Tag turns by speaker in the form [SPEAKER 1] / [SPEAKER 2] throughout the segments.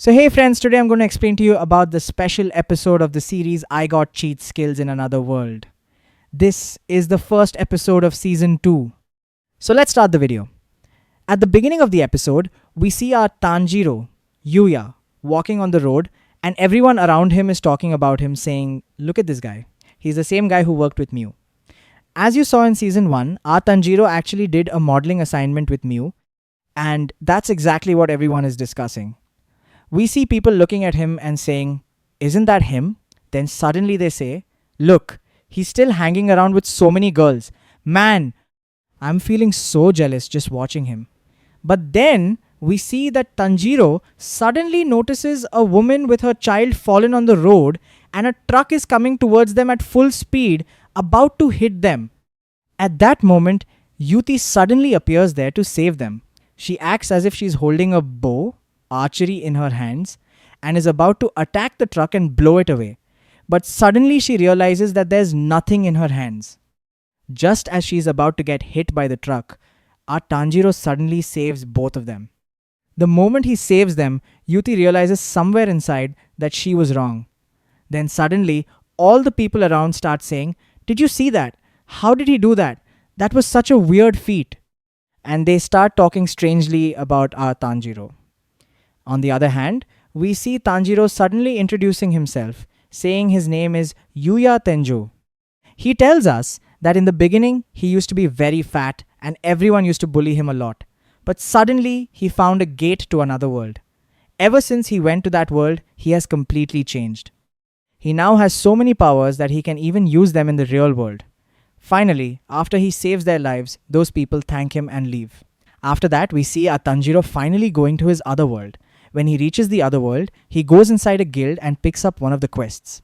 [SPEAKER 1] So, hey friends, today I'm going to explain to you about the special episode of the series I Got Cheat Skills in Another World. This is the first episode of season 2. So, let's start the video. At the beginning of the episode, we see our Tanjiro, Yuya, walking on the road, and everyone around him is talking about him, saying, "Look at this guy. He's the same guy who worked with Mew." As you saw in season 1, our Tanjiro actually did a modeling assignment with Mew, and that's exactly what everyone is discussing. We see people looking at him and saying, "Isn't that him?" Then suddenly they say, "Look, he's still hanging around with so many girls. Man, I'm feeling so jealous just watching him." But then we see that Tanjiro suddenly notices a woman with her child fallen on the road, and a truck is coming towards them at full speed, about to hit them. At that moment, Yuti suddenly appears there to save them. She acts as if she's holding a bow, archery in her hands, and is about to attack the truck and blow it away. But suddenly she realizes that there's nothing in her hands. Just as she's about to get hit by the truck, our Tanjiro suddenly saves both of them. The moment he saves them, Yuti realizes somewhere inside that she was wrong. Then suddenly, all the people around start saying, "Did you see that? How did he do that? That was such a weird feat." And they start talking strangely about our Tanjiro. On the other hand, we see Tanjiro suddenly introducing himself, saying his name is Yuya Tenjo. He tells us that in the beginning he used to be very fat and everyone used to bully him a lot. But suddenly he found a gate to another world. Ever since he went to that world, he has completely changed. He now has so many powers that he can even use them in the real world. Finally, after he saves their lives, those people thank him and leave. After that, we see our Tanjiro finally going to his other world. When he reaches the other world, he goes inside a guild and picks up one of the quests.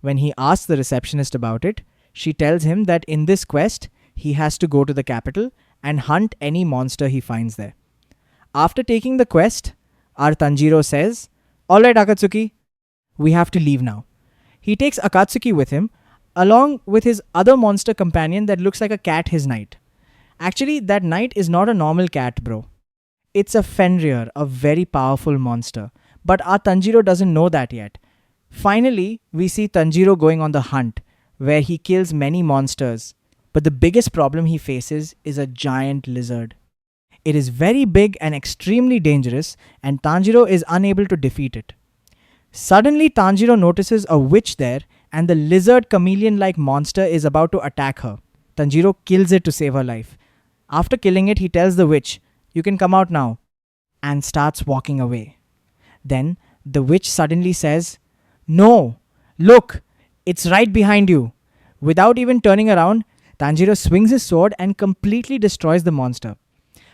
[SPEAKER 1] When he asks the receptionist about it, she tells him that in this quest, he has to go to the capital and hunt any monster he finds there. After taking the quest, our Tanjiro says, "Alright, Akatsuki, we have to leave now." He takes Akatsuki with him, along with his other monster companion that looks like a cat, his knight. Actually, that knight is not a normal cat, bro. It's a Fenrir, a very powerful monster. But our Tanjiro doesn't know that yet. Finally, we see Tanjiro going on the hunt, where he kills many monsters. But the biggest problem he faces is a giant lizard. It is very big and extremely dangerous, and Tanjiro is unable to defeat it. Suddenly, Tanjiro notices a witch there, and the lizard chameleon-like monster is about to attack her. Tanjiro kills it to save her life. After killing it, he tells the witch, "You can come out now," and starts walking away. Then the witch suddenly says, "No, look, it's right behind you." Without even turning around, Tanjiro swings his sword and completely destroys the monster.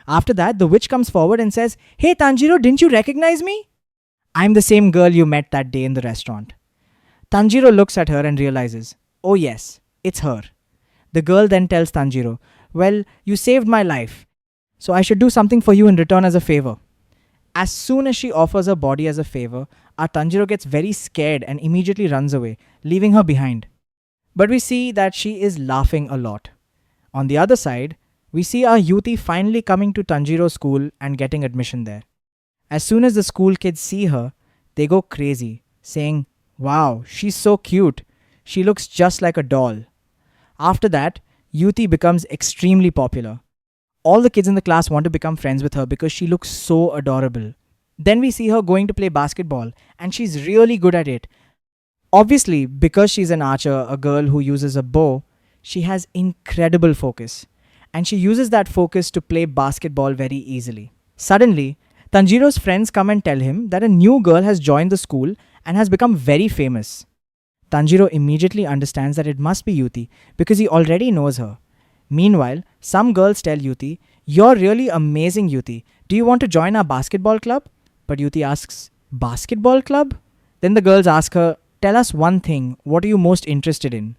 [SPEAKER 1] After that, the witch comes forward and says, "Hey Tanjiro, didn't you recognize me? I'm the same girl you met that day in the restaurant." Tanjiro looks at her and realizes, "Oh yes, it's her." The girl then tells Tanjiro, "Well, you saved my life, so I should do something for you in return as a favor." As soon as she offers her body as a favor, our Tanjiro gets very scared and immediately runs away, leaving her behind. But we see that she is laughing a lot. On the other side, we see our Yuti finally coming to Tanjiro's school and getting admission there. As soon as the school kids see her, they go crazy, saying, "Wow, she's so cute. She looks just like a doll." After that, Yuti becomes extremely popular. All the kids in the class want to become friends with her because she looks so adorable. Then we see her going to play basketball, and she's really good at it. Obviously, because she's an archer, a girl who uses a bow, she has incredible focus. And she uses that focus to play basketball very easily. Suddenly, Tanjiro's friends come and tell him that a new girl has joined the school and has become very famous. Tanjiro immediately understands that it must be Yuti because he already knows her. Meanwhile, some girls tell Yuti, "You're really amazing, Yuti. Do you want to join our basketball club?" But Yuti asks, "Basketball club?" Then the girls ask her, "Tell us one thing. What are you most interested in?"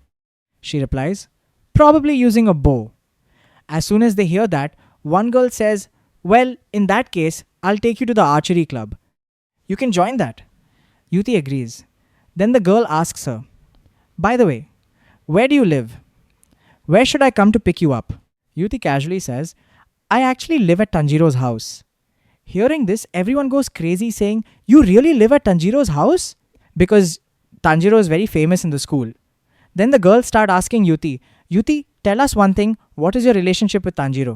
[SPEAKER 1] She replies, "Probably using a bow." As soon as they hear that, one girl says, "Well, in that case, I'll take you to the archery club. You can join that." Yuti agrees. Then the girl asks her, "By the way, where do you live? Where should I come to pick you up?" Yuti casually says, "I actually live at Tanjiro's house. Hearing this, everyone goes crazy saying, "You really live at Tanjiro's house?" Because Tanjiro is very famous in the school. Then the girls start asking Yuti, "Yuti, tell us one thing, what is your relationship with Tanjiro?"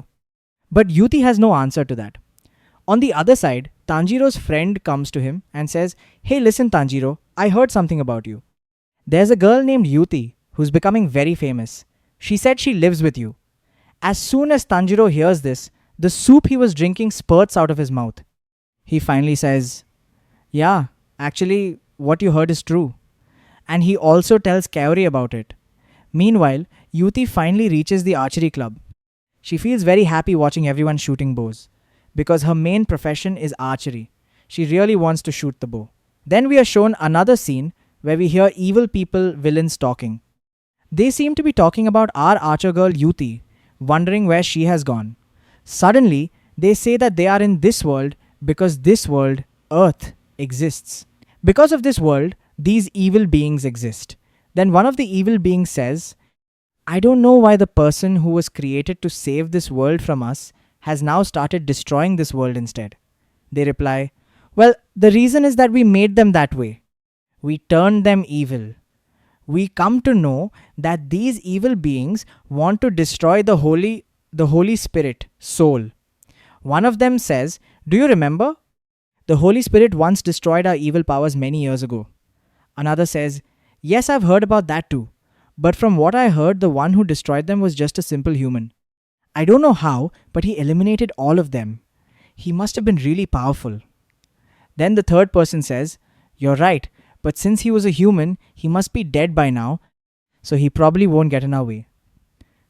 [SPEAKER 1] But Yuti has no answer to that. On the other side, Tanjiro's friend comes to him and says, "Hey, listen, Tanjiro, I heard something about you. There's a girl named Yuti who's becoming very famous. She said she lives with you." As soon as Tanjiro hears this, the soup he was drinking spurts out of his mouth. He finally says, "Yeah, actually, what you heard is true." And he also tells Kaori about it. Meanwhile, Yuti finally reaches the archery club. She feels very happy watching everyone shooting bows, because her main profession is archery. She really wants to shoot the bow. Then we are shown another scene where we hear evil people, villains talking. They seem to be talking about our archer girl Yuti, wondering where she has gone. Suddenly, they say that they are in this world because this world, Earth, exists. Because of this world, these evil beings exist. Then one of the evil beings says, "I don't know why the person who was created to save this world from us has now started destroying this world instead." They reply, "Well, the reason is that we made them that way. We turned them evil. We come to know that these evil beings want to destroy the Holy Spirit, soul." One of them says, "Do you remember? The Holy Spirit once destroyed our evil powers many years ago." Another says, "Yes, I've heard about that too. But from what I heard, the one who destroyed them was just a simple human. I don't know how, but he eliminated all of them. He must have been really powerful." Then the third person says, "You're right, but since he was a human, he must be dead by now, so he probably won't get in our way."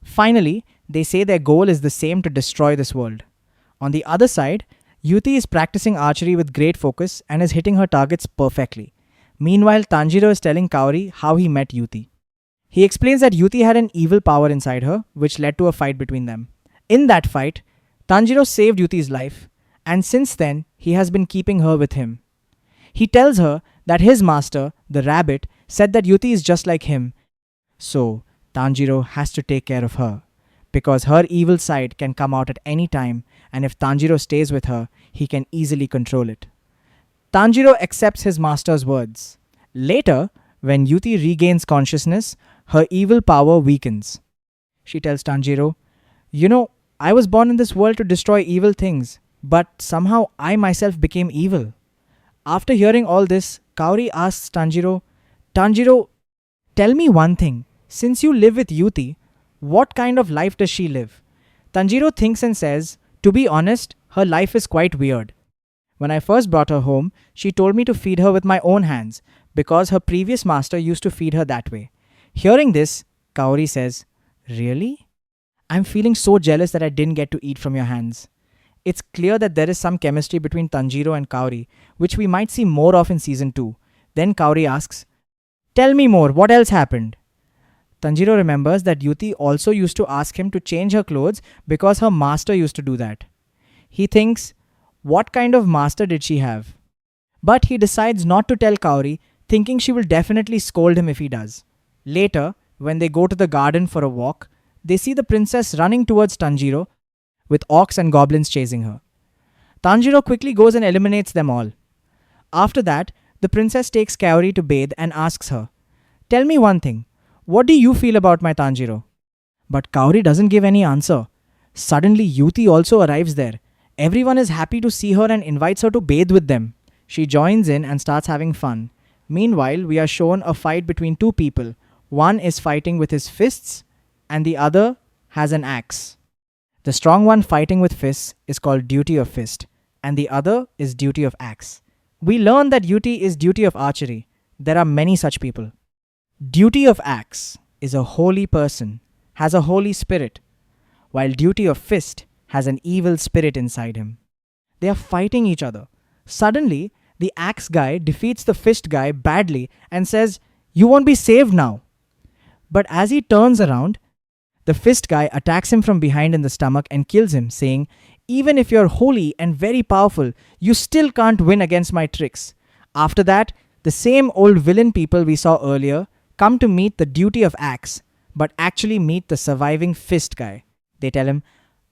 [SPEAKER 1] Finally, they say their goal is the same, to destroy this world. On the other side, Yuti is practicing archery with great focus and is hitting her targets perfectly. Meanwhile, Tanjiro is telling Kaori how he met Yuti. He explains that Yuti had an evil power inside her, which led to a fight between them. In that fight, Tanjiro saved Yuti's life, and since then, he has been keeping her with him. He tells her that his master, the rabbit, said that Yuti is just like him, so Tanjiro has to take care of her, because her evil side can come out at any time, and if Tanjiro stays with her, he can easily control it. Tanjiro accepts his master's words. Later, when Yuti regains consciousness, her evil power weakens. She tells Tanjiro, "You know, I was born in this world to destroy evil things, but somehow I myself became evil." After hearing all this, Kaori asks Tanjiro, "Tanjiro, tell me one thing. Since you live with Yuti, what kind of life does she live?" Tanjiro thinks and says, "To be honest, her life is quite weird. When I first brought her home, she told me to feed her with my own hands, because her previous master used to feed her that way." Hearing this, Kaori says, "Really? I'm feeling so jealous that I didn't get to eat from your hands." It's clear that there is some chemistry between Tanjiro and Kaori, which we might see more of in season 2. Then Kaori asks, "Tell me more, what else happened?" Tanjiro remembers that Yuti also used to ask him to change her clothes because her master used to do that. He thinks, what kind of master did she have? But he decides not to tell Kaori, thinking she will definitely scold him if he does. Later, when they go to the garden for a walk, they see the princess running towards Tanjiro, with orcs and goblins chasing her. Tanjiro quickly goes and eliminates them all. After that, the princess takes Kaori to bathe and asks her, "Tell me one thing, what do you feel about my Tanjiro?" But Kaori doesn't give any answer. Suddenly, Yuti also arrives there. Everyone is happy to see her and invites her to bathe with them. She joins in and starts having fun. Meanwhile, we are shown a fight between two people. One is fighting with his fists, and the other has an axe. The strong one fighting with fists is called Duty of Fist, and the other is Duty of Axe. We learn that Yuti is Duty of Archery. There are many such people. Duty of Axe is a holy person, has a holy spirit, while Duty of Fist has an evil spirit inside him. They are fighting each other. Suddenly, the axe guy defeats the fist guy badly and says, "You won't be saved now." But as he turns around, the fist guy attacks him from behind in the stomach and kills him, saying, "Even if you're holy and very powerful, you still can't win against my tricks." After that, the same old villain people we saw earlier come to meet the Duty of Axe, but actually meet the surviving fist guy. They tell him,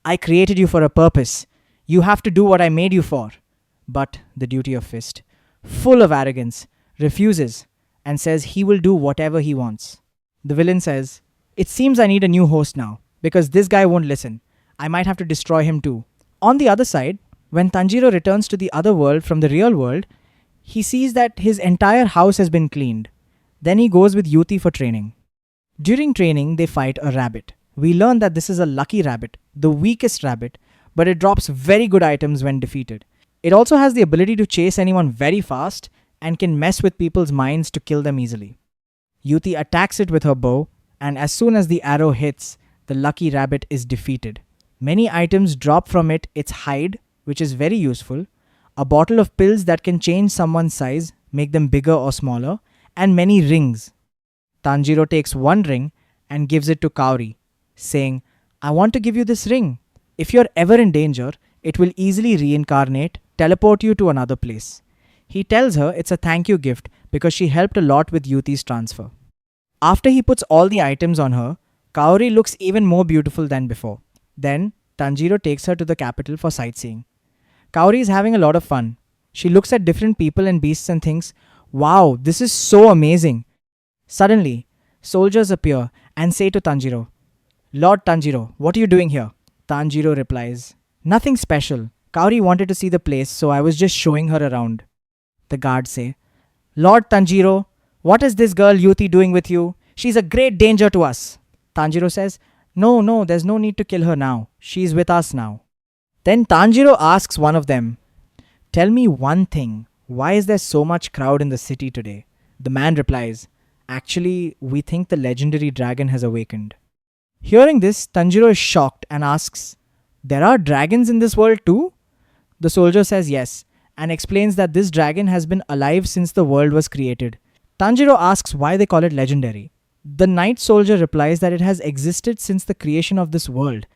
[SPEAKER 1] "I created you for a purpose. You have to do what I made you for." but the duty of fist, full of arrogance, refuses and says he will do whatever he wants. The villain says, "It seems I need a new host now, because this guy won't listen. I might have to destroy him too." On the other side, when Tanjiro returns to the other world from the real world, he sees that his entire house has been cleaned. Then he goes with Yuti for training. During training, they fight a rabbit. We learn that this is a lucky rabbit, the weakest rabbit, but it drops very good items when defeated. It also has the ability to chase anyone very fast and can mess with people's minds to kill them easily. Yuti attacks it with her bow, and as soon as the arrow hits, the lucky rabbit is defeated. Many items drop from its hide, which is very useful, a bottle of pills that can change someone's size, make them bigger or smaller, and many rings. Tanjiro takes one ring and gives it to Kaori, saying, "I want to give you this ring. If you're ever in danger, it will easily reincarnate, teleport you to another place." He tells her it's a thank you gift because she helped a lot with Yuti's transfer. After he puts all the items on her, Kaori looks even more beautiful than before. Then, Tanjiro takes her to the capital for sightseeing. Kaori is having a lot of fun. She looks at different people and beasts and thinks, "Wow, this is so amazing." Suddenly, soldiers appear and say to Tanjiro, "Lord Tanjiro, what are you doing here?" Tanjiro replies, "Nothing special. Kaori wanted to see the place, so I was just showing her around." The guards say, "Lord Tanjiro, what is this girl Yuti doing with you? She's a great danger to us." Tanjiro says, No, there's no need to kill her now. She's with us now." Then Tanjiro asks one of them, "Tell me one thing. Why is there so much crowd in the city today?" The man replies, "Actually, we think the legendary dragon has awakened." Hearing this, Tanjiro is shocked and asks, "There are dragons in this world too?" The soldier says yes, and explains that this dragon has been alive since the world was created. Tanjiro asks why they call it legendary. The knight soldier replies that it has existed since the creation of this world.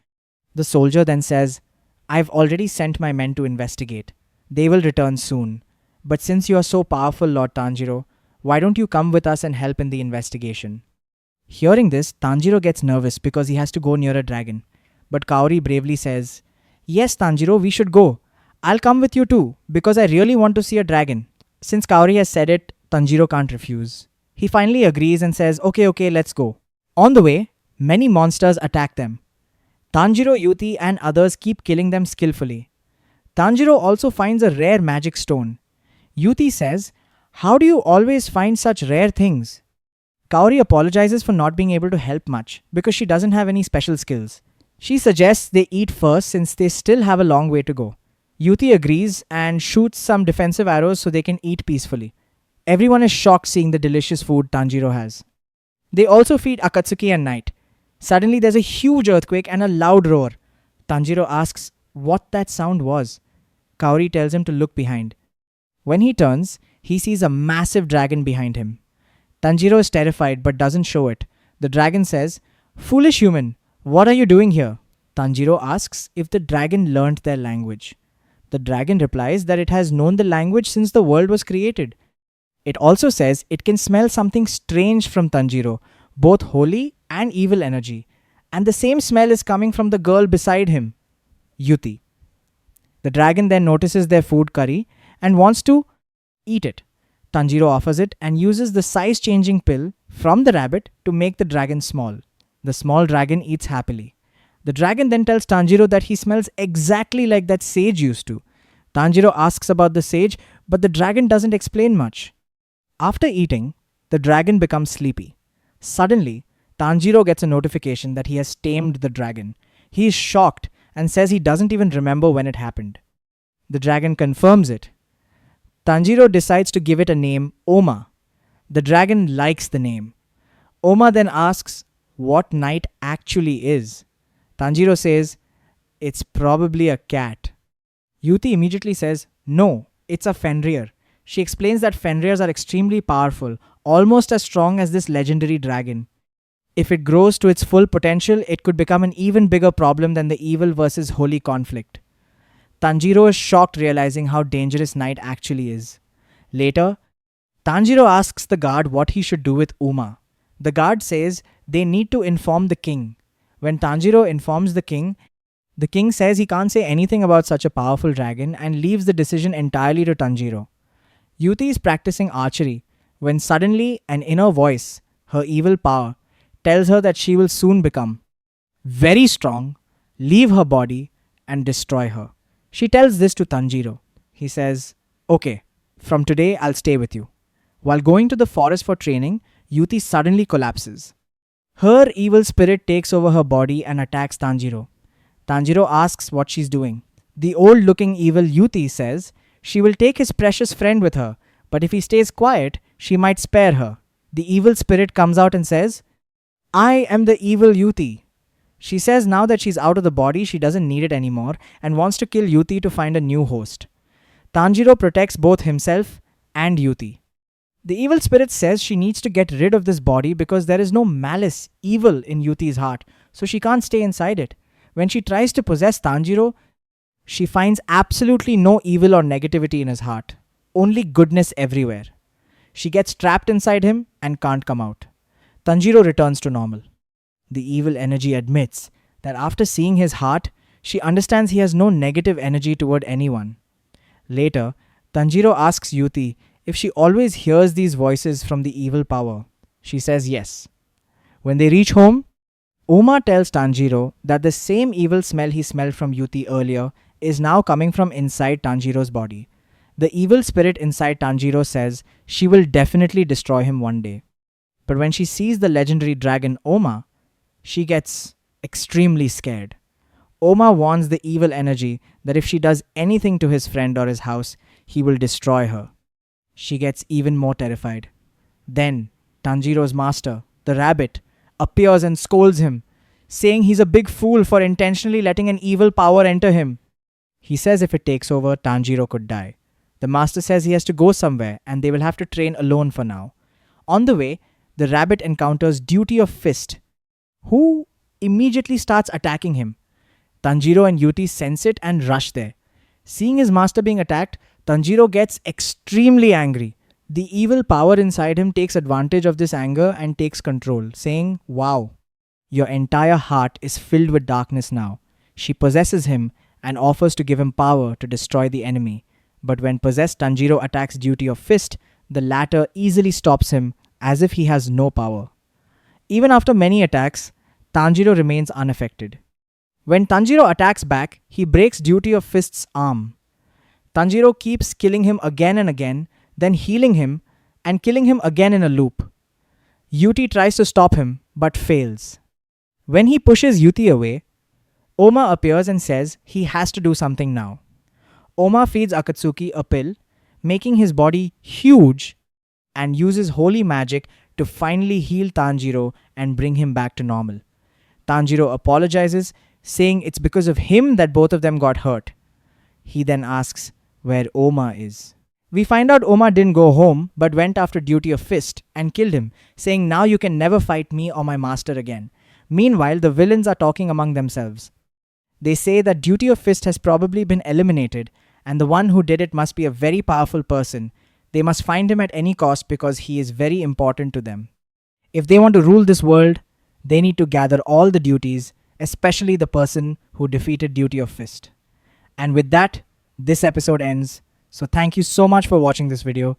[SPEAKER 1] The soldier then says, "I've already sent my men to investigate. They will return soon. But since you are so powerful, Lord Tanjiro, why don't you come with us and help in the investigation?" Hearing this, Tanjiro gets nervous because he has to go near a dragon. But Kaori bravely says, "Yes, Tanjiro, we should go. I'll come with you too, because I really want to see a dragon." Since Kaori has said it, Tanjiro can't refuse. He finally agrees and says, Okay, let's go." On the way, many monsters attack them. Tanjiro, Yuti, and others keep killing them skillfully. Tanjiro also finds a rare magic stone. Yuti says, "How do you always find such rare things?" Kaori apologizes for not being able to help much because she doesn't have any special skills. She suggests they eat first since they still have a long way to go. Yuti agrees and shoots some defensive arrows so they can eat peacefully. Everyone is shocked seeing the delicious food Tanjiro has. They also feed Akatsuki and Knight. Suddenly there's a huge earthquake and a loud roar. Tanjiro asks what that sound was. Kaori tells him to look behind. When he turns, he sees a massive dragon behind him. Tanjiro is terrified but doesn't show it. The dragon says, "Foolish human, what are you doing here?" Tanjiro asks if the dragon learnt their language. The dragon replies that it has known the language since the world was created. It also says it can smell something strange from Tanjiro, both holy and evil energy, and the same smell is coming from the girl beside him, Yuti. The dragon then notices their food curry and wants to eat it. Tanjiro offers it and uses the size-changing pill from the rabbit to make the dragon small. The small dragon eats happily. The dragon then tells Tanjiro that he smells exactly like that sage used to. Tanjiro asks about the sage, but the dragon doesn't explain much. After eating, the dragon becomes sleepy. Suddenly, Tanjiro gets a notification that he has tamed the dragon. He is shocked and says he doesn't even remember when it happened. The dragon confirms it. Tanjiro decides to give it a name, Oma. The dragon likes the name. Oma then asks what Knight actually is. Tanjiro says, "It's probably a cat." Yuti immediately says, "No, it's a Fenrir." She explains that Fenrirs are extremely powerful, almost as strong as this legendary dragon. If it grows to its full potential, it could become an even bigger problem than the evil versus holy conflict. Tanjiro is shocked realizing how dangerous Knight actually is. Later, Tanjiro asks the guard what he should do with Uma. The guard says they need to inform the king. When Tanjiro informs the king, The king says he can't say anything about such a powerful dragon and leaves the decision entirely to Tanjiro. Yuti is practicing archery when suddenly an inner voice, her evil power, tells her that she will soon become very strong, leave her body, and destroy her. She tells this to Tanjiro. He says, "Okay, from today I'll stay with you." While going to the forest for training, Yuti suddenly collapses. Her evil spirit takes over her body and attacks Tanjiro. Tanjiro asks what she's doing. The old looking evil Yuti says she will take his precious friend with her, but if he stays quiet, she might spare her. The evil spirit comes out and says, "I am the evil Yuti." She says now that she's out of the body, she doesn't need it anymore and wants to kill Yuti to find a new host. Tanjiro protects both himself and Yuti. The evil spirit says she needs to get rid of this body because there is no malice, evil in Yuti's heart, so she can't stay inside it. When she tries to possess Tanjiro, she finds absolutely no evil or negativity in his heart, only goodness everywhere. She gets trapped inside him and can't come out. Tanjiro returns to normal. The evil energy admits that after seeing his heart, she understands he has no negative energy toward anyone. Later, Tanjiro asks Yuti if she always hears these voices from the evil power. She says yes. When they reach home, Oma tells Tanjiro that the same evil smell he smelled from Yuti earlier is now coming from inside Tanjiro's body. The evil spirit inside Tanjiro says she will definitely destroy him one day. But when she sees the legendary dragon Oma, she gets extremely scared. Oma warns the evil energy that if she does anything to his friend or his house, he will destroy her. She gets even more terrified. Then, Tanjiro's master, the rabbit, appears and scolds him, saying he's a big fool for intentionally letting an evil power enter him. He says if it takes over, Tanjiro could die. The master says he has to go somewhere and they will have to train alone for now. On the way, the rabbit encounters Duty of Fist, who immediately starts attacking him. Tanjiro and Yuti sense it and rush there. Seeing his master being attacked, Tanjiro gets extremely angry. The evil power inside him takes advantage of this anger and takes control, saying, "Wow, your entire heart is filled with darkness now." She possesses him and offers to give him power to destroy the enemy. But when possessed Tanjiro attacks Duty of Fist, the latter easily stops him as if he has no power. Even after many attacks, Tanjiro remains unaffected. When Tanjiro attacks back, he breaks Duty of Fist's arm. Tanjiro keeps killing him again and again, then healing him and killing him again in a loop. Yuti tries to stop him, but fails. When he pushes Yuti away, Oma appears and says he has to do something now. Oma feeds Akatsuki a pill, making his body huge, and uses holy magic to finally heal Tanjiro and bring him back to normal. Tanjiro apologizes, saying it's because of him that both of them got hurt. He then asks where Oma is. We find out Oma didn't go home but went after Duty of Fist and killed him, saying, "Now you can never fight me or my master again." Meanwhile, the villains are talking among themselves. They say that Duty of Fist has probably been eliminated and the one who did it must be a very powerful person. They must find him at any cost because he is very important to them. If they want to rule this world, they need to gather all the duties, especially the person who defeated Duty of Fist. And with that, this episode ends. So thank you so much for watching this video.